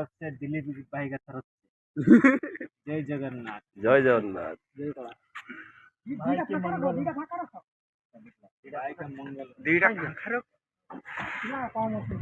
तरफ से, दिलीप भाई का तरफ से जय जगन्नाथ। জয় জগন্নাথ। भाई के मंगल, भाई का मंगल।